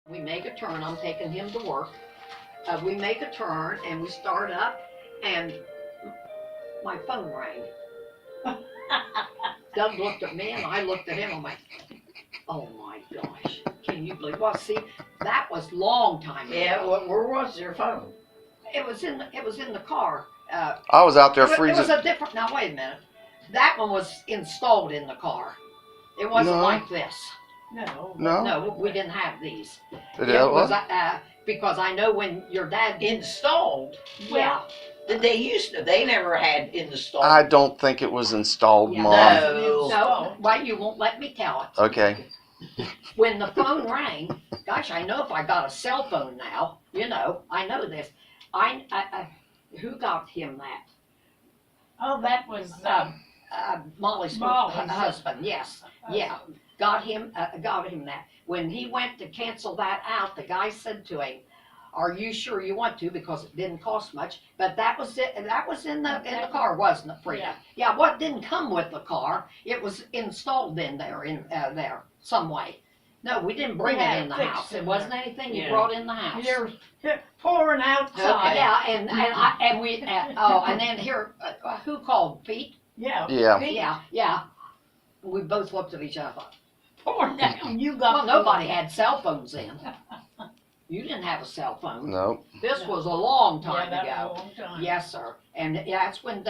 We make a turn. I'm taking him to work. We make a turn and we start up, and my phone rang. Doug looked at me and I looked at him. I'm like, oh my gosh, can you believe? Well, see, that was long time ago. Yeah, where was your phone? It was in the car. I was out there It freezing. was a different. Now wait a minute. That one was installed in the car. It wasn't No. like this. No. No, we didn't have these. It was because I know when your dad Installed? Yeah. They never had installed. I don't think it was installed, Yeah. Mom. No, why you won't let me tell it? Okay. When the phone rang, gosh, I know if I got a cell phone now, I know this. Who got him that? Oh, that was, Molly's Molly's. husband, yes, yeah, got him that. When he went to cancel that out, the guy said to him, "Are you sure you want to? Because it didn't cost much." But that was it. That was in the car, wasn't it, Frida? Yeah. What didn't come with the car? It was installed in there some way. No, we didn't bring it in the house. It wasn't anything you brought in the house. you're pouring outside. Yeah, and we and then here, who called? Pete? Yeah. Yeah. Yeah. We both looked at each other. Pouring down, you Well, got. nobody had cell phones then. You didn't have a cell phone. No. This was a long time Yeah, that ago. was a long time. Yes, sir. And that's when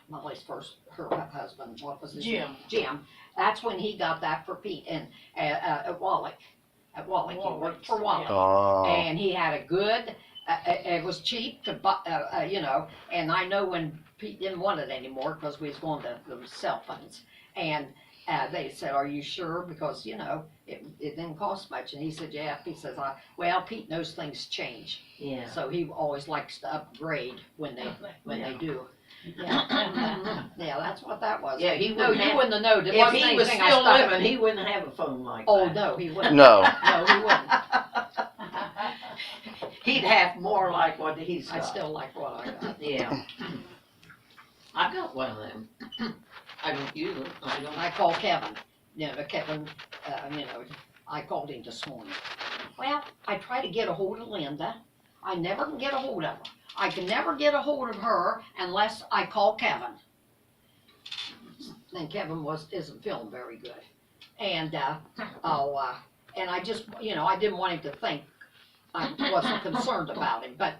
Molly's her husband, what was his name? Jim. That's when he got that for Pete and at Wallach. At Wallach, he worked for Wallach. Oh. And he had a good, it was cheap to buy, and I know when Pete didn't want it anymore because we was going to the cell phones. And they said, "Are you sure?" Because, it didn't cost much. And he said, "Yeah." He says, "Well, Pete knows things change." Yeah. So he always likes to upgrade when they do. Yeah. Yeah, that's what that was. Yeah, he No, wouldn't you have- wouldn't have known. It If wasn't he was anything I still stuck- living, he wouldn't have a phone like Oh, that. no, he wouldn't. No. No, he wouldn't. He'd have more like what he's got. I still like what I got. Yeah. I got one of them. I don't use them. I don't. I called Kevin, Kevin, I called him this morning. Well, I try to get a hold of Linda. I never can get a hold of her. I can never get a hold of her unless I call Kevin. And Kevin isn't feeling very good. And, and I just, I didn't want him to think I wasn't concerned about him, but,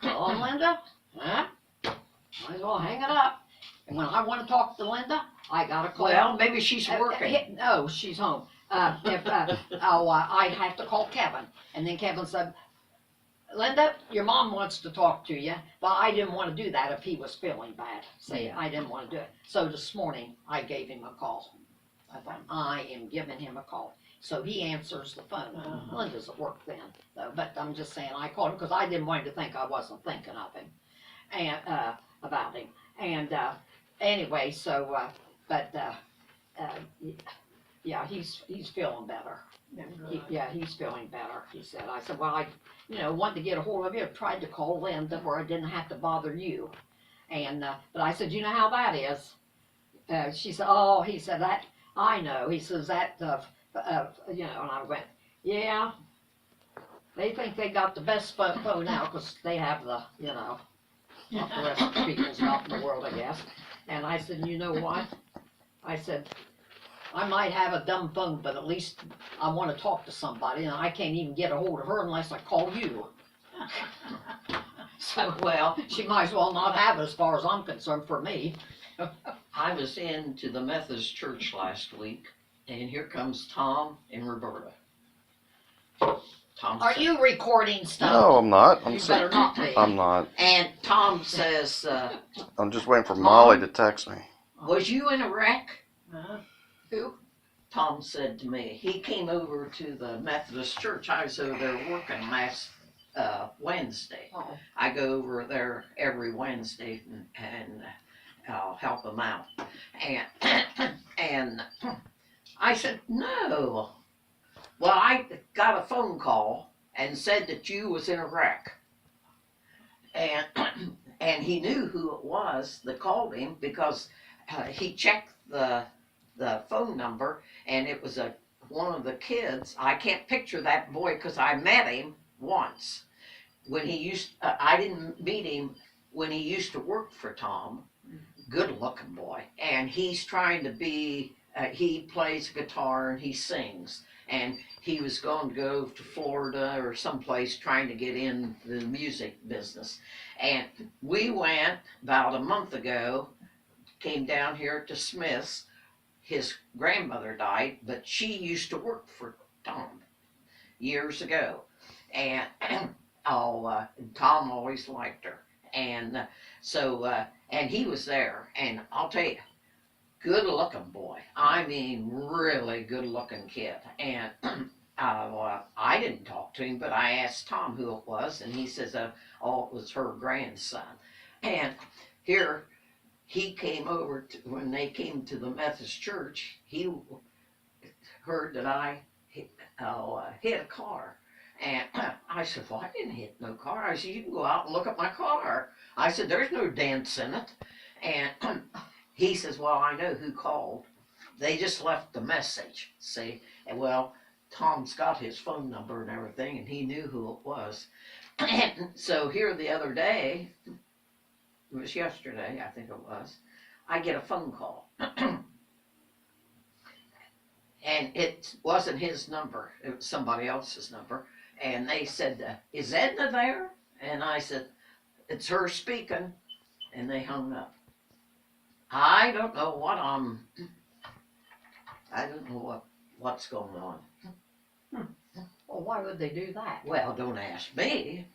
call him, Linda, huh? Might as well hang it up. And when I want to talk to Linda, I gotta call. Well, maybe she's working. No, she's home. I have to call Kevin. And then Kevin said, "Linda, your mom wants to talk to you." But I didn't want to do that if he was feeling bad. I didn't want to do it. So this morning, I gave him a call. I thought, I am giving him a call. So he answers the phone. Linda's at work then. But I'm just saying, I called him because I didn't want him to think I wasn't thinking of him. And, about him. And, anyway, so, yeah, he's feeling better. He's feeling better, he said. I said, well, I wanted to get a hold of you. I tried to call Linda where I didn't have to bother you. And, but I said, you know how that is? She said, oh, he said, that, I know. He says that, and I went, yeah, they think they got the best phone now because they have the, not the rest of the people's out in the world, I guess. And I said, you know what? I said, I might have a dumb phone, but at least I want to talk to somebody, and I can't even get a hold of her unless I call you. So, well, she might as well not have it as far as I'm concerned for me. I was into the Methodist church last week, and here comes Tom and Roberta. Tom Are said- you recording stuff? No, I'm not. You better not be. I'm not. And Tom says, I'm just waiting for Molly to text me. was you in a wreck? Who? Tom said to me, he came over to the Methodist church. I was over there working last Wednesday. Oh. I go over there every Wednesday and I'll help him out. And I said, no. Well, I got a phone call and said that you was in a wreck. And he knew who it was that called him because he checked the phone number, and it was one of the kids, I can't picture that boy because I met him once. When he used, I didn't meet him when he used to work for Tom. Good looking boy. And he's trying to be, he plays guitar and he sings. And he was going to go to Florida or someplace trying to get in the music business. And we went about a month ago, came down here to Smith's. His grandmother died, but she used to work for Tom years ago. And Tom always liked her. And and he was there. And I'll tell you, good looking boy. I mean, really good looking kid. And I didn't talk to him, but I asked Tom who it was, and he says, it was her grandson. And here, he came over when they came to the Methodist church. He heard that I hit a car. And I said, well, I didn't hit no car. I said, you can go out and look at my car. I said, there's no dents in it. And he says, well, I know who called. They just left the message, see? And well, Tom's got his phone number and everything, and he knew who it was. And so here the other day, it was yesterday, I think it was, I get a phone call. And it wasn't his number, it was somebody else's number. And they said, is Edna there? And I said, it's her speaking. And they hung up. I don't know what's going on. Well, why would they do that? Well, don't ask me.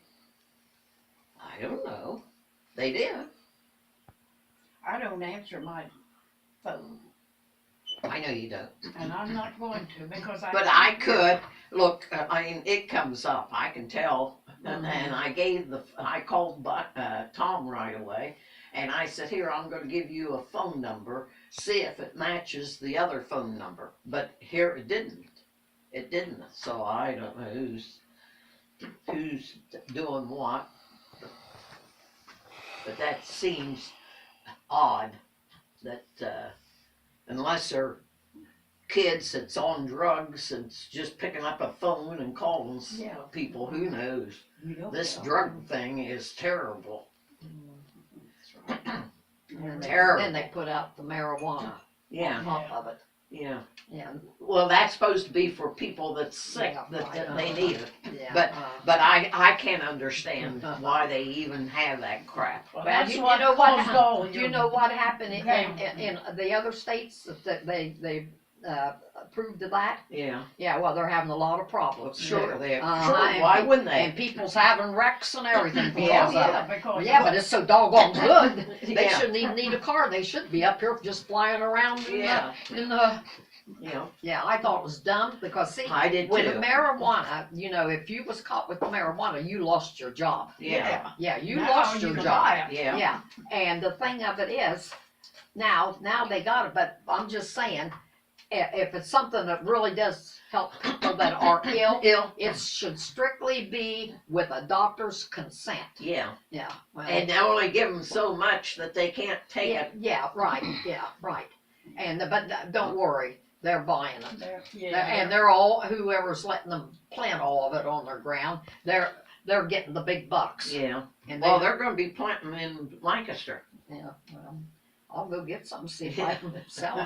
I don't know. They did. I don't answer my phone, I know you don't. and I'm not going to because But I could, look, I mean, it comes up, I can tell. And I called Tom right away, and I said, here, I'm gonna give you a phone number, see if it matches the other phone number. But here it didn't. It didn't, so I don't know who's doing what. But that seems odd, that, unless they're kids that's on drugs and just picking up a phone and calling Yeah. people, who knows? You don't This know. drug thing is terrible. And Terrible. then they put out the marijuana on Yeah, top of it. yeah. Yeah, Well, that's supposed to be for people that's sick, Yeah, that I know. they need it. yeah. But I can't understand why they even have that crap. Well, Well, that's you what know what caused all Do you your know what happened Okay. in the other states that they approved of that? Yeah, Yeah, well, they're having a lot of problems. sure, too. they, Uh-huh, sure, and why pe- wouldn't And they? people's having wrecks and everything Yeah. because of Yeah, it. because Yeah, but it's so doggone good. They Yeah. shouldn't even need a car. They should be up here just flying around Yeah. in the, You know, yeah, I thought it was dumb because see, I did with too. marijuana, you know, if you was caught with marijuana, you lost your job. Yeah, Yeah, you now lost you your can job. buy it. yeah. Yeah, and the thing of it is, now they got it, but I'm just saying, if it's something that really does help people that are ill, it should strictly be with a doctor's consent. Yeah, Yeah. Well, and they only give them so much that they can't take yeah, it. yeah, right, yeah, right. But don't worry, they're buying it. And they're all, whoever's letting them plant all of it on their ground, they're getting the big bucks. Yeah, And well, they're gonna be planting in Lancaster. yeah, well, I'll go get some, see if I can sell 'em.